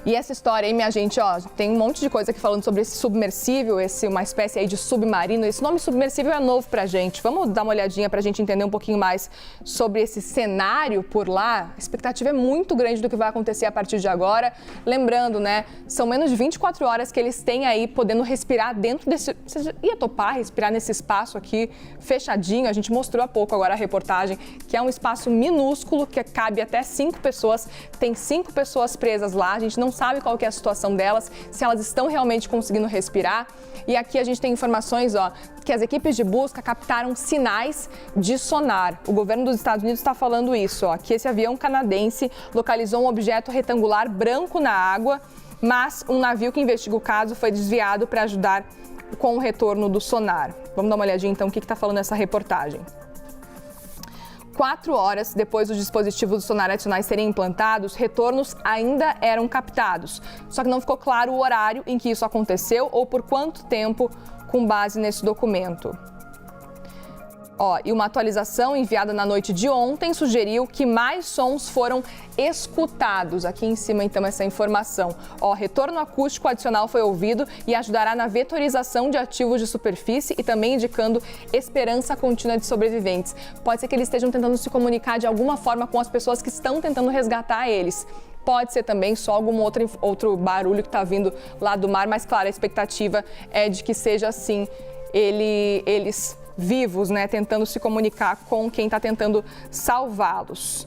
E essa história aí, minha gente, ó, tem um monte de coisa aqui falando sobre esse submersível, uma espécie aí de submarino. Esse nome submersível é novo pra gente. Vamos dar uma olhadinha pra gente entender um pouquinho mais sobre esse cenário por lá. A expectativa é muito grande do que vai acontecer a partir de agora. Lembrando, né, são menos de 24 horas que eles têm aí podendo respirar dentro desse... Você ia topar respirar nesse espaço aqui fechadinho? A gente mostrou há pouco agora a reportagem, que é um espaço minúsculo, que cabe até 5 pessoas. Tem 5 pessoas presas lá. A gente não sabe qual que é a situação delas, se elas estão realmente conseguindo respirar. E aqui a gente tem informações, ó, que as equipes de busca captaram sinais de sonar. O governo dos Estados Unidos está falando isso, ó, que esse avião canadense localizou um objeto retangular branco na água, mas um navio que investiga o caso foi desviado para ajudar com o retorno do sonar. Vamos dar uma olhadinha então o que está falando essa reportagem. 4 horas depois dos dispositivos do sonar adicionais serem implantados, retornos ainda eram captados. Só que não ficou claro o horário em que isso aconteceu ou por quanto tempo, com base nesse documento. Ó, e uma atualização enviada na noite de ontem sugeriu que mais sons foram escutados. Aqui em cima, então, essa informação. Ó, retorno acústico adicional foi ouvido e ajudará na vetorização de ativos de superfície e também indicando esperança contínua de sobreviventes. Pode ser que eles estejam tentando se comunicar de alguma forma com as pessoas que estão tentando resgatar eles. Pode ser também só algum outro barulho que está vindo lá do mar, mas, claro, a expectativa é de que seja assim, eles vivos, né, tentando se comunicar com quem está tentando salvá-los.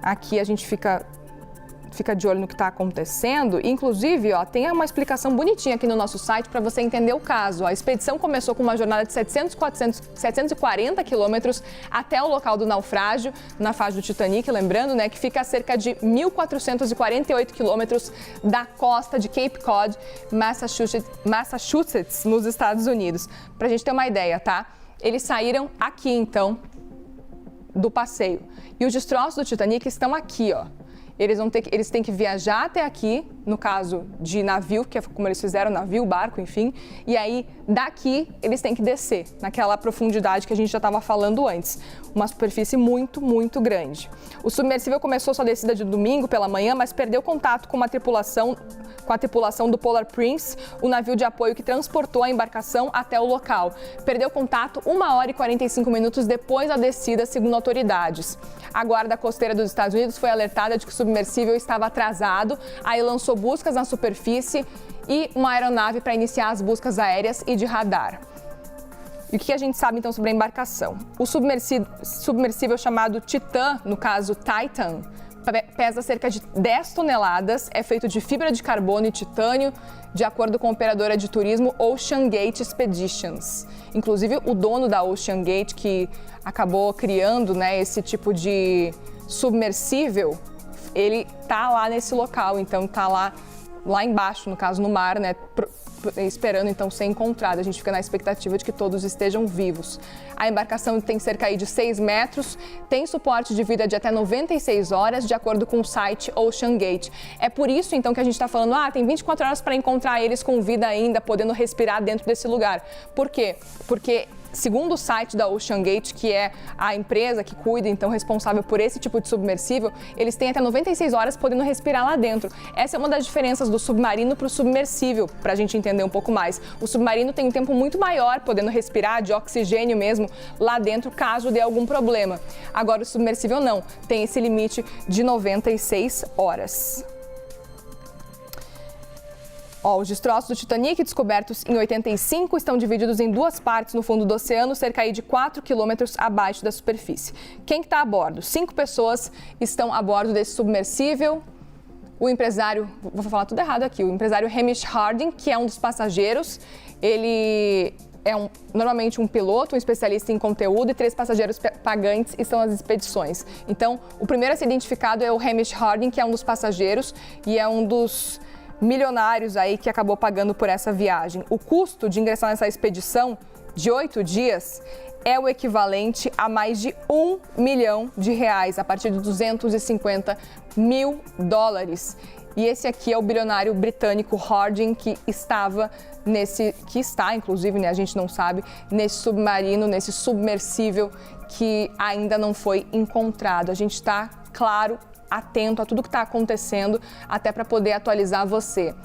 Aqui a gente fica de olho no que está acontecendo. Inclusive, ó, tem uma explicação bonitinha aqui no nosso site para você entender o caso. A expedição começou com uma jornada de 740 quilômetros até o local do naufrágio, na fase do Titanic, lembrando, né, que fica a cerca de 1.448 quilômetros da costa de Cape Cod, Massachusetts, nos Estados Unidos. Para a gente ter uma ideia, tá? Eles saíram aqui, então, do passeio. E os destroços do Titanic estão aqui, ó. Eles têm que viajar até aqui, no caso de navio, que é como eles fizeram, navio, barco, enfim. E aí, daqui, eles têm que descer, naquela profundidade que a gente já estava falando antes. Uma superfície muito, muito grande. O submersível começou sua descida de domingo pela manhã, mas perdeu contato com a tripulação do Polar Prince, o navio de apoio que transportou a embarcação até o local. Perdeu contato 1 hora e 45 minutos depois da descida, segundo autoridades. A Guarda Costeira dos Estados Unidos foi alertada de que o submersível estava atrasado, aí lançou buscas na superfície e uma aeronave para iniciar as buscas aéreas e de radar. E o que a gente sabe então sobre a embarcação? O submersível chamado Titan, no caso Titan, pesa cerca de 10 toneladas, é feito de fibra de carbono e titânio, de acordo com a operadora de turismo Ocean Gate Expeditions. Inclusive, o dono da Ocean Gate, que acabou criando, né, esse tipo de submersível, ele tá lá nesse local, então tá lá embaixo, no caso no mar, né, esperando então ser encontrado. A gente fica na expectativa de que todos estejam vivos. A embarcação tem cerca de 6 metros, tem suporte de vida de até 96 horas, de acordo com o site Ocean Gate. É por isso então que a gente está falando, tem 24 horas para encontrar eles com vida ainda, podendo respirar dentro desse lugar. Por quê? Porque segundo o site da Ocean Gate, que é a empresa que cuida, então, responsável por esse tipo de submersível, eles têm até 96 horas podendo respirar lá dentro. Essa é uma das diferenças do submarino para o submersível, para a gente entender um pouco mais. O submarino tem um tempo muito maior, podendo respirar de oxigênio mesmo lá dentro, caso dê algum problema. Agora, o submersível não, tem esse limite de 96 horas. Os destroços do Titanic, descobertos em 85, estão divididos em 2 partes no fundo do oceano, cerca de 4 quilômetros abaixo da superfície. Quem está a bordo? 5 pessoas estão a bordo desse submersível. O empresário, vou falar tudo errado aqui, o empresário Hamish Harding, que é um dos passageiros, ele é normalmente um piloto, um especialista em conteúdo e 3 passageiros pagantes e são as expedições. Então, o primeiro a ser identificado é o Hamish Harding, que é um dos passageiros e é um dos milionários aí que acabou pagando por essa viagem. O custo de ingressar nessa expedição de 8 dias é o equivalente a mais de R$1 milhão, a partir de 250 mil dólares. E esse aqui é o bilionário britânico Harding, que está, inclusive, né, a gente não sabe, nesse submarino, nesse submersível que ainda não foi encontrado. A gente está, claro, atento a tudo que está acontecendo, até para poder atualizar você.